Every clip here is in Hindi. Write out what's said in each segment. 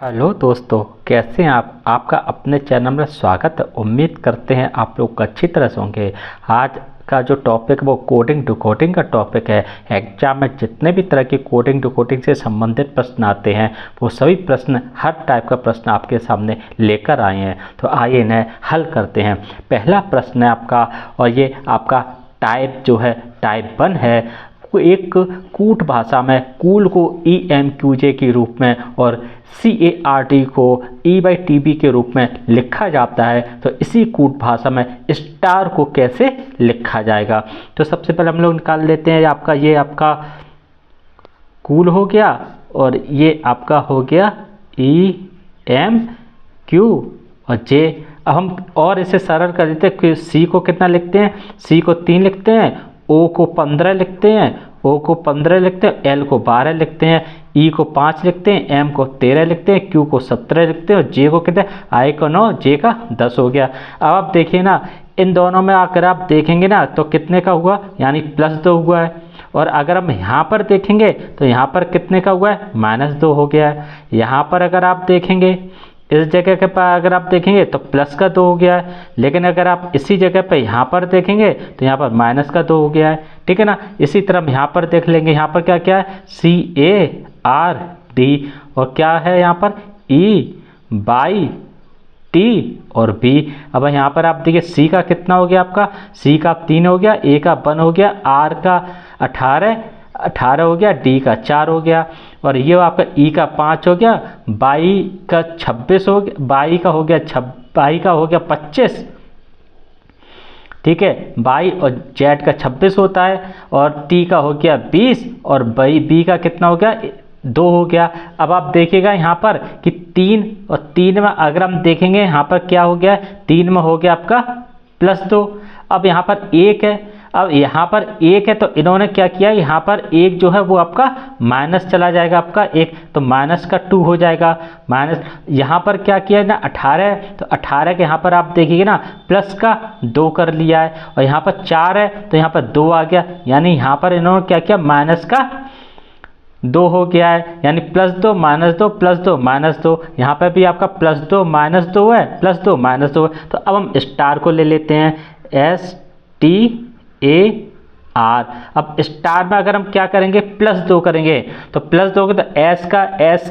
हेलो दोस्तों, कैसे हैं आप। आपका अपने चैनल में स्वागत है। उम्मीद करते हैं आप लोग अच्छी तरह से होंगे। आज का जो टॉपिक वो कोडिंग डिकोडिंग का टॉपिक है। एग्जाम में जितने भी तरह की कोडिंग डिकोडिंग से संबंधित प्रश्न आते हैं वो सभी प्रश्न, हर टाइप का प्रश्न आपके सामने लेकर आए हैं। तो आइए इन्हें हल करते हैं। पहला प्रश्न है आपका, और ये आपका टाइप जो है टाइप 1 है। एक कूट भाषा में कूल को EMQJ के रूप में और CART को E/TB के रूप में लिखा जाता है। तो इसी कूट भाषा में स्टार को कैसे लिखा जाएगा। तो सबसे पहले हम लोग निकाल लेते हैं। ये आपका कूल हो गया और ये आपका हो गया EMQ और J। अब हम और इसे सरल कर देते हैं कि C को कितना लिखते हैं। C को 3 लिखते हैं, O को 15 लिखते हैं, O को 15 लिखते हैं, L को 12 लिखते हैं, E को 5 लिखते हैं, M को 13 लिखते हैं, Q को 17 लिखते हैं और J को कितने, I को 9, J का 10 हो गया। अब आप देखिए ना, इन दोनों में अगर आप देखेंगे ना तो कितने का हुआ, यानी +2 हुआ है। और अगर हम यहाँ पर देखेंगे तो यहाँ पर कितने का हुआ है, -2 हो गया है। यहाँ पर अगर आप देखेंगे, इस जगह के पर अगर आप देखेंगे तो +2 हो गया है। लेकिन अगर आप इसी जगह पे यहाँ पर देखेंगे तो यहाँ पर -2 हो गया है। ठीक है ना। इसी तरह हम यहाँ पर देख लेंगे, यहाँ पर क्या क्या है, CARD और क्या है यहाँ पर E/T और B। अब यहाँ पर आप देखिए C का कितना हो गया आपका, C का 3 हो गया, A का 1 हो गया, R का 18 हो गया, D का 4 हो गया और ये आपका E का 5 हो गया, बाई का 26 हो गया, बाई का हो गया 25। ठीक है, बाई और Z का 26 होता है और T का हो गया 20 और B का कितना हो गया, 2 हो गया। अब आप देखिएगा यहाँ पर कि 3 और 3 में अगर हम देखेंगे यहाँ पर क्या हो गया, 3 में हो गया आपका +2। अब यहाँ पर 1 है, अब यहाँ पर 1 है तो इन्होंने क्या किया, यहाँ पर 1 जो है वो आपका माइनस चला जाएगा, आपका 1 तो -2 हो जाएगा। माइनस यहाँ पर क्या किया है ना, 18 है तो 18 के यहाँ पर आप देखिए ना +2 कर लिया है और यहाँ पर 4 है तो यहाँ पर 2 आ गया, यानी यहाँ पर इन्होंने क्या किया, -2 हो गया है, यानी +2 -2 +2 -2। यहाँ पर भी आपका +2 -2 है, +2 -2 है। तो अब हम स्टार को ले लेते हैं, STAR। अब स्टार में अगर हम क्या करेंगे, +2 करेंगे तो +2 तो S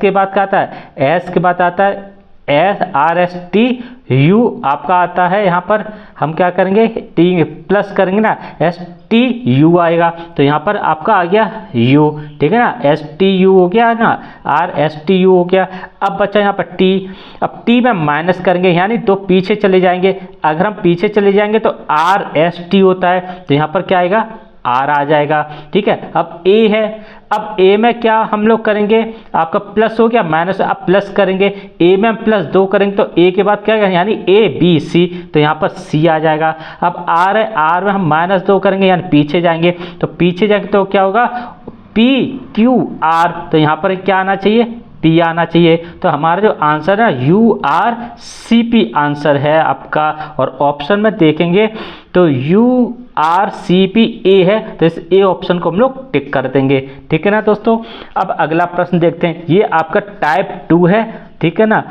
के बाद क्या आता है, S के बाद आता है SRSTU आपका आता है। यहाँ पर हम क्या करेंगे, T प्लस करेंगे ना, STU आएगा तो यहाँ पर आपका आ गया U। ठीक है ना, STU हो गया ना, RSTU हो गया। अब बचा यहाँ पर T। अब T में माइनस करेंगे, यानी 2 पीछे चले जाएंगे। अगर हम पीछे चले जाएंगे तो RST होता है तो यहाँ पर क्या आएगा, R आ जाएगा। ठीक है, अब A है। अब A में क्या हम लोग करेंगे, आपका प्लस हो गया माइनस, अब प्लस करेंगे, A में हम +2 करेंगे तो A के बाद क्या है, यानी ABC तो यहाँ पर C आ जाएगा। अब R है, R में हम -2 करेंगे यानी पीछे जाएंगे, तो पीछे जाएंगे तो क्या होगा, PQR तो यहाँ पर क्या आना चाहिए, P आना चाहिए। तो हमारा जो आंसर है URCP आंसर है आपका। और ऑप्शन में देखेंगे तो URCPA है, तो इस A ऑप्शन को हम लोग टिक कर देंगे। ठीक है ना दोस्तों। अब अगला प्रश्न देखते हैं, ये आपका टाइप 2 है। ठीक है ना।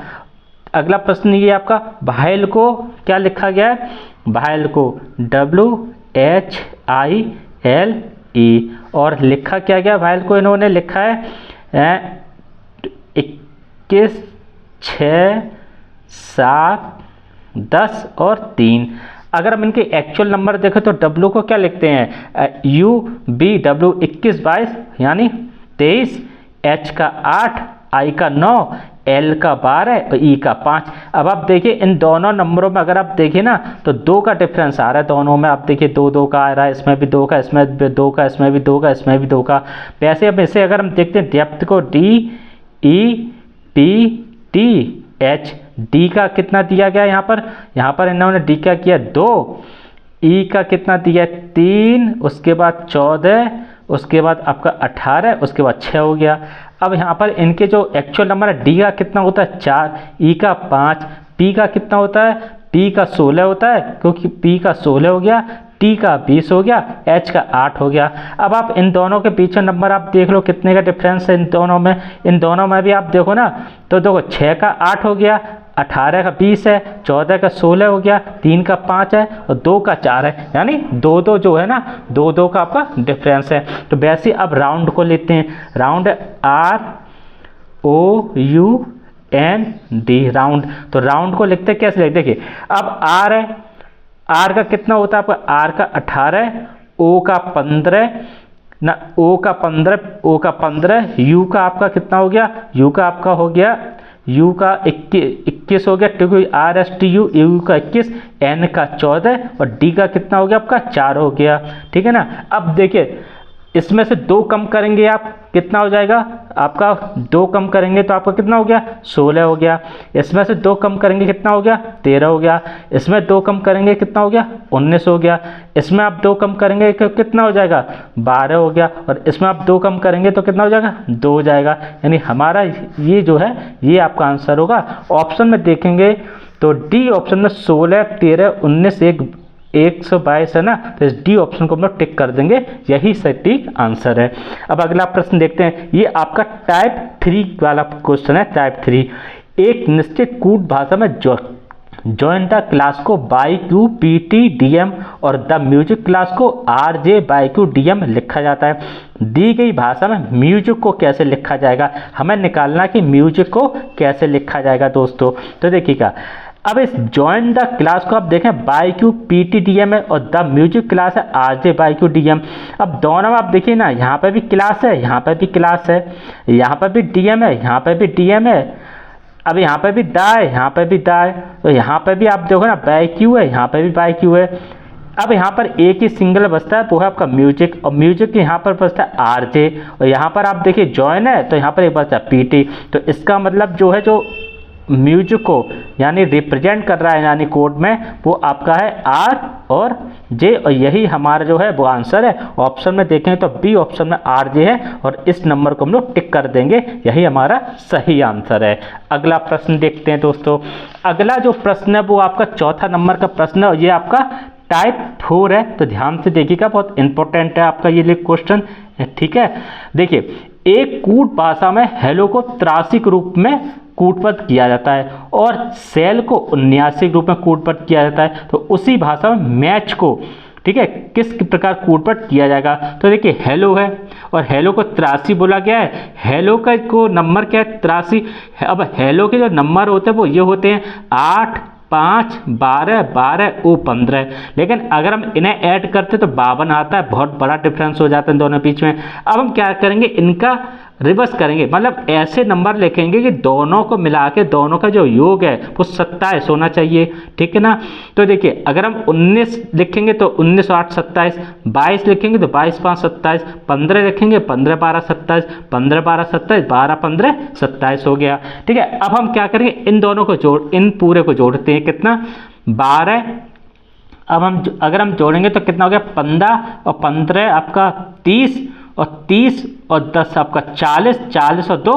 अगला प्रश्न ये आपका, वाइल को क्या लिखा गया है, वाइल को WHILE और लिखा क्या गया, वाइल को इन्होंने लिखा है 21, 6, 7, 10 और 3। अगर हम इनके एक्चुअल नंबर देखें तो W को क्या लिखते हैं, UBW 21, 22 यानी 23, H का 8, I का 9, L का 12 और E का 5। अब आप देखिए इन दोनों नंबरों में अगर आप देखिए ना तो 2 का डिफरेंस आ रहा है दोनों में। आप देखिए 2 का आ रहा है, इसमें भी 2 का, इसमें भी 2 का, इसमें भी 2 का, इसमें भी 2 का। वैसे अब इसे अगर हम देखते हैं डेप्थ को DEPTH, D का कितना दिया गया यहाँ पर इन्होंने D का किया 2, E का कितना दिया 3, उसके बाद 14, उसके बाद आपका 18, उसके बाद 6 हो गया। अब यहाँ पर इनके जो एक्चुअल नंबर है, D का कितना होता है 4, E का 5, P का कितना होता है, P का 16 होता है, क्योंकि P का 16 हो गया, टी का 20 हो गया, एच का 8 हो गया। अब आप इन दोनों के पीछे नंबर आप देख लो कितने का डिफरेंस है इन दोनों में भी आप देखो ना, तो देखो 6 का 8 हो गया, 18 का 20 है, 14 का 16 हो गया, 3 का 5 है और 2 का 4 है, यानी 2 जो है ना 2 का आपका डिफरेंस है। तो वैसे अब राउंड को लेते हैं, राउंड ROUND, राउंड। तो राउंड को लिखते कैसे लिखते, देखिए अब R है, R का कितना होता है आपका, R का 18, O का 15 ना, O का 15, U का आपका कितना हो गया, U का आपका हो गया, U का 21 हो गया, क्योंकि RSTU, U का 21, N का 14 और D का कितना हो गया आपका 4 हो गया, ठीक है ना। अब देखिए इसमें से 2 कम करेंगे आप, कितना हो जाएगा आपका, 2 कम करेंगे तो आपका कितना हो गया 16 हो गया, इसमें से 2 कम करेंगे कितना हो गया 13 हो गया, इसमें 2 कम करेंगे कितना हो गया 19 हो गया, इसमें आप 2 कम करेंगे कितना हो जाएगा 12 हो गया, और इसमें आप 2 कम करेंगे तो कितना हो जाएगा 2 हो जाएगा। यानी हमारा ये जो है ये आपका आंसर होगा। ऑप्शन में देखेंगे तो डी ऑप्शन में 16, 13, 19, 122 है ना, तो इस डी ऑप्शन को हम लोग टिक कर देंगे, यही सटीक आंसर है। अब अगला प्रश्न देखते हैं, ये आपका टाइप 3 वाला क्वेश्चन है। टाइप 3, एक निश्चित कूट भाषा में जॉइन द क्लास को by Q P T D M और द म्यूजिक क्लास को R J by Q D M लिखा जाता है। दी गई भाषा में म्यूजिक को कैसे लिखा जाएगा, हमें निकालना कि म्यूजिक को कैसे लिखा जाएगा दोस्तों। तो देखिएगा, अब इस जॉइन द क्लास को आप देखें by Q P T D M है और द म्यूजिक क्लास है R J by Q D M. अब दोनों में आप देखिए ना, यहाँ पे भी क्लास है, यहाँ पे भी क्लास है, यहाँ पे भी डी एम है, यहाँ पे भी डी एम है, अब यहाँ पे भी दा है, यहाँ पे भी दा है, तो यहाँ पे भी आप देखो ना बाई क्यू है, यहाँ पे भी बाई क्यू है। अब यहाँ पर एक ही सिंगल बचता है वो है आपका म्यूजिक, और म्यूजिक यहाँ पर बचता है आर जे, और यहाँ पर आप देखिए जॉइन है तो यहाँ पर एक बचता है पी टी। तो इसका मतलब जो है जो म्यूजिक को यानी रिप्रेजेंट कर रहा है यानी कोड में, वो आपका है आर और जे, और यही हमारा जो है वो आंसर है। ऑप्शन में देखें तो बी ऑप्शन में आर जे है, और इस नंबर को हम लोग टिक कर देंगे, यही हमारा सही आंसर है। अगला प्रश्न देखते हैं दोस्तों। अगला जो प्रश्न है वो आपका चौथा नंबर का प्रश्न है, ये आपका टाइप 4 है, तो ध्यान से देखिएगा, बहुत इंपॉर्टेंट है आपका ये क्वेश्चन, ठीक है। देखिए, एक कूट भाषा में हेलो को त्रासिक रूप में कूटपद किया जाता है और सेल को 79 रूप में कूटपद किया जाता है, तो उसी भाषा में मैच को, ठीक है, किस प्रकार कूटपद किया जाएगा। तो देखिए हेलो है और हेलो को 83 बोला गया है, हेलो का को नंबर क्या है 83। अब हेलो के जो नंबर होते हैं वो ये होते हैं 8, 5, 12, 12, ओ 15, लेकिन अगर हम इन्हें ऐड करते तो 52 आता है, बहुत बड़ा डिफरेंस हो जाता है दोनों बीच में। अब हम क्या करेंगे, इनका रिवर्स करेंगे, मतलब ऐसे नंबर लिखेंगे कि दोनों को मिला के दोनों का जो योग है वो 27 होना चाहिए, ठीक है ना। तो देखिए अगर हम 19 लिखेंगे तो 19 और 8 27, 22 लिखेंगे तो 22, 5, 27, 15 लिखेंगे 15, 12, 27, 15, 12, 27, 12, 15, 27 हो गया, ठीक है। अब हम क्या करेंगे, इन दोनों को इन पूरे को जोड़ते हैं, कितना 12। अब हम अगर हम जोड़ेंगे तो कितना हो गया 15 और 15 आपका 30 और 30 और 10 आपका 40, 40 और 2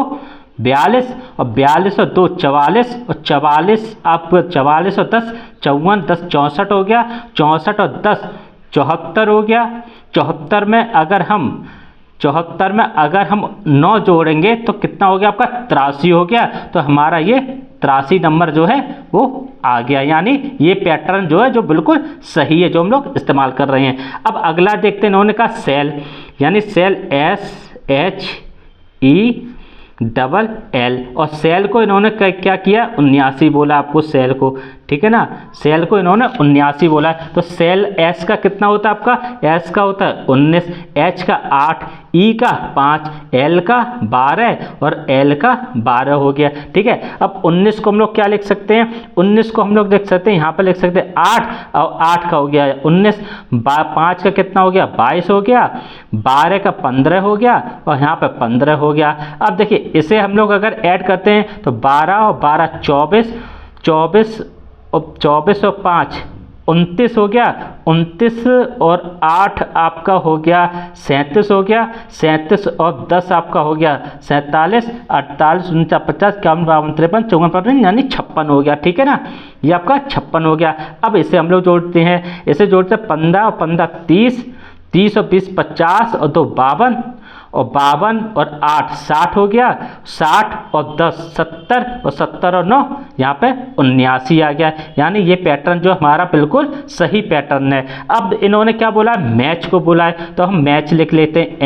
42 और 42 और 2 44 और 44 आपको 44 और 10 54, 10 64 हो गया, 64 और 10 74 हो गया। 74 में अगर हम 9 जोड़ेंगे तो कितना हो गया आपका 83 हो गया। तो हमारा ये 83 नंबर जो है वो आ गया, यानी ये पैटर्न जो है जो बिल्कुल सही है जो हम लोग इस्तेमाल कर रहे हैं। अब अगला देखते हैं, इन्होंने कहा सेल, यानी सेल SHELL, और सेल को इन्होंने क्या किया 79 बोला आपको सेल को, ठीक है ना, सेल को इन्होंने 79 बोला है। तो सेल एस का कितना होता है आपका, एस का होता है 19, एच का 8, ई का 5, एल का 12 और एल का 12 हो गया, ठीक है। अब 19 को हम लोग क्या लिख सकते हैं, 19 को हम लोग देख सकते हैं यहाँ पर लिख सकते हैं 8, और 8 का हो गया 19, 5 का कितना हो गया 22 हो गया, 12 का 15 हो गया और यहाँ पर 15 हो गया। अब देखिए इसे हम लोग अगर ऐड करते हैं तो 12 और 12 24, 24 और 5 29 हो गया, 29 और 8 आपका हो गया 37 हो गया, 37 और 10 आपका हो गया 47, 48, 49, 50, 51, 52, 53, 54, 55 यानी 56 हो गया। ठीक है ना, ये आपका 56 हो गया। अब इसे हम लोग जोड़ते हैं, इसे जोड़ते हैं 15 और 15 30, 30 और 20 50 और 2 52 और 52 और 8 60 हो गया, 60 और 10 70 और 70 और 9 यहाँ पे 79 आ गया। यानी ये पैटर्न जो हमारा बिल्कुल सही पैटर्न है। अब इन्होंने क्या बोला, मैच को बोला है, तो हम मैच लिख लेते हैं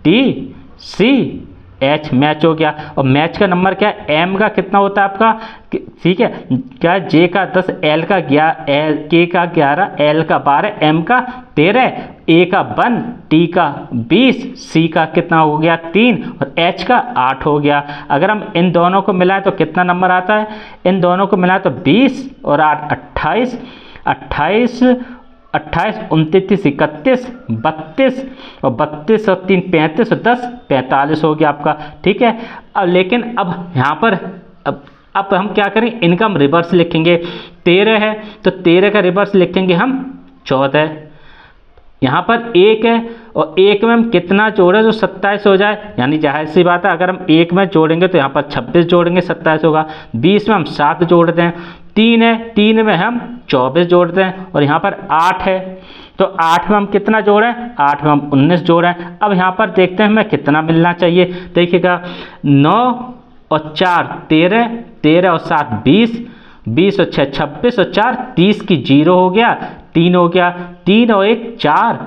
MATC H, मैच हो गया। और मैच का नंबर क्या है, M का कितना होता है आपका, ठीक है, क्या J का 10, L का 11, K का 11, L का 12, M का 13, A का 1, T का 20, C का कितना हो गया 3 और H का 8 हो गया। अगर हम इन दोनों को मिलाएं तो कितना नंबर आता है, इन दोनों को मिलाएं तो 20 और 8 28, 28, 28, 29, 31, 32 और 32 और 3 35 और 10 45 हो गया आपका। ठीक है, अब लेकिन अब यहाँ पर अब हम क्या करें, इनका हम रिवर्स लिखेंगे। 13 है तो 13 का रिवर्स लिखेंगे हम 14। यहाँ पर 1 है और 1 में हम कितना जोड़े तो 27 हो जाए, यानी जाहिर सी बात है अगर हम 1 में जोड़ेंगे तो यहाँ पर 26 जोड़ेंगे 27 होगा। 20 में हम 7 जोड़ दें, 3 है 3 में हम 24 जोड़ दें और यहाँ पर 8 है तो 8 में हम कितना जोड़ें, 8 में हम 19 जोड़ें। अब यहाँ पर देखते हैं हमें कितना मिलना चाहिए, देखिएगा 9 और 4 13, 13 और 7 20, 20 और 6 26 और 4 30 की 0 हो गया, 3 हो गया, 3 और 1 4,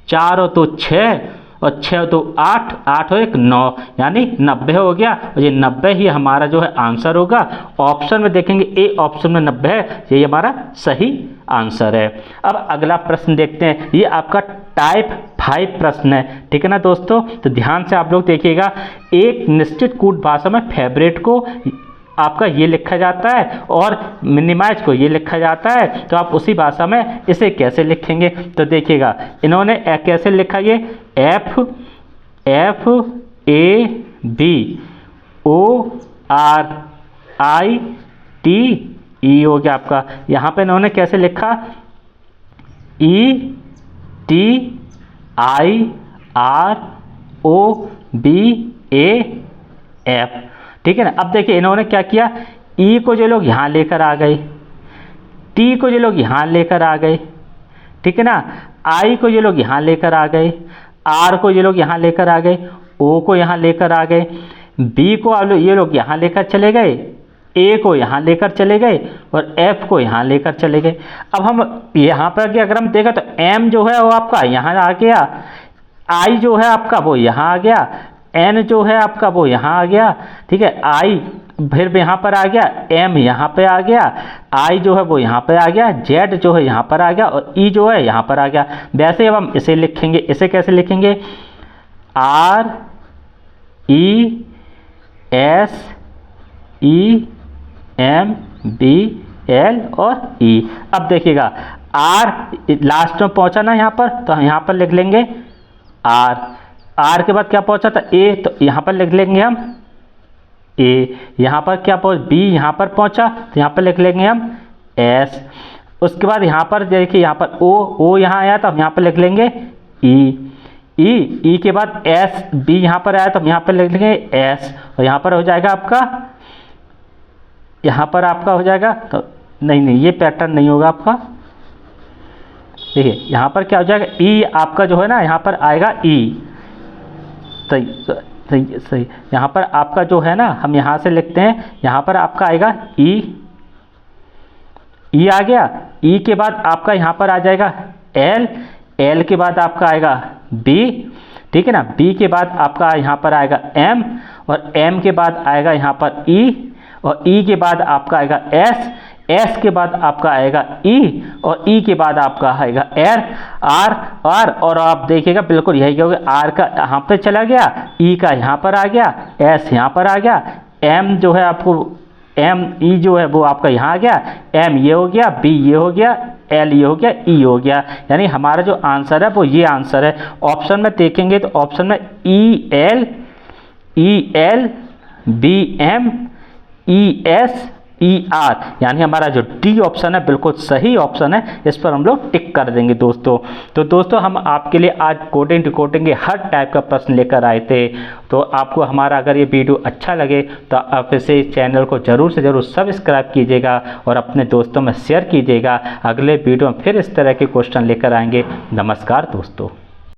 4 और 2 6 और 6 और 2 8, 8 और 1 9 यानी 90 हो गया। और ये 90 ही हमारा जो है आंसर होगा। ऑप्शन में देखेंगे ए ऑप्शन में 90 है, ये हमारा सही आंसर है। अब अगला प्रश्न देखते हैं, ये आपका टाइप 5 प्रश्न है। ठीक है ना दोस्तों, तो ध्यान से आप लोग देखिएगा। एक निश्चित कूट भाषा में फेवरेट को आपका ये लिखा जाता है और मिनिमाइज को ये लिखा जाता है, तो आप उसी भाषा में इसे कैसे लिखेंगे, तो देखिएगा इन्होंने कैसे लिखा, ये FABORITE हो गया आपका। यहाँ पे इन्होंने कैसे लिखा, ETIROBAF। ठीक है ना। अब देखिए इन्होंने क्या किया, ई को जो लोग यहाँ लेकर आ गए, टी को जो लोग यहाँ लेकर आ गए, ठीक है ना, आई को ये लोग यहाँ लेकर आ गए, आर को ये लोग यहाँ लेकर आ गए, ओ को यहाँ लेकर आ गए, बी को ये लोग यहाँ लेकर चले गए, ए को यहाँ लेकर चले गए और एफ को यहाँ लेकर चले गए। अब हम यहाँ पर अगर हम देखा तो एम जो है वो आपका यहाँ आ गया, आई जो है आपका वो यहाँ आ गया, एन जो है आपका वो यहाँ आ गया। ठीक है, आई फिर यहाँ पर आ गया, एम यहाँ पे आ गया, आई जो है वो यहाँ पे आ गया, जेड जो है यहाँ पर आ गया और ई जो है यहाँ पर आ गया। वैसे अब हम इसे लिखेंगे, इसे कैसे लिखेंगे, RESEMBL और E। अब देखिएगा आर लास्ट में पहुँचा ना यहाँ पर, तो हम यहाँ पर लिख लेंगे आर, आर के बाद क्या पहुँचा था ए, तो यहाँ पर लिख लेंगे हम ए। यहाँ पर क्या पहुँच, बी यहाँ पर पहुँचा तो यहाँ पर लिख लेंगे हम एस। उसके बाद यहाँ पर देखिए यहाँ पर ओ, ओ यहाँ आया तो हम यहाँ पर लिख लेंगे ई, ई के बाद एस, बी यहाँ पर आया तो हम यहाँ पर लिख लेंगे एस और यहाँ पर हो जाएगा आपका, यहाँ पर आपका हो जाएगा, तो नहीं ये पैटर्न नहीं होगा आपका। देखिए यहाँ पर क्या हो जाएगा, ई आपका जो है ना यहाँ पर आएगा ई, सही। यहाँ पर आपका जो है ना, हम यहाँ से लिखते हैं, यहाँ पर आपका आएगा ई आ गया। ई के बाद आपका यहाँ पर आ जाएगा एल, एल के बाद आपका आएगा बी, ठीक है ना, बी के बाद आपका यहाँ पर आएगा एम और एम के बाद आएगा यहाँ पर ई और ई के बाद आपका आएगा एस, एस के बाद आपका आएगा ई और ई के बाद आपका आएगा आर, आर और आप देखिएगा बिल्कुल यही होगा, आर का यहाँ पे चला गया, ई का यहाँ पर आ गया, एस यहाँ पर आ गया, एम जो है आपको एम ई जो है वो आपका यहाँ आ गया, एम ये हो गया, बी ये हो गया, एल ये हो गया, ई हो गया। यानी हमारा जो आंसर है वो ये आंसर है। ऑप्शन में देखेंगे तो ऑप्शन में E L B M E S ER, यानी हमारा जो डी ऑप्शन है बिल्कुल सही ऑप्शन है, इस पर हम लोग टिक कर देंगे दोस्तों। तो दोस्तों हम आपके लिए आज कोडिंग डिकोडिंग के हर टाइप का प्रश्न लेकर आए थे। तो आपको हमारा अगर ये वीडियो अच्छा लगे तो आप इसे चैनल को ज़रूर से ज़रूर सब्सक्राइब कीजिएगा और अपने दोस्तों में शेयर कीजिएगा। अगले वीडियो में फिर इस तरह के क्वेश्चन लेकर आएंगे। नमस्कार दोस्तों।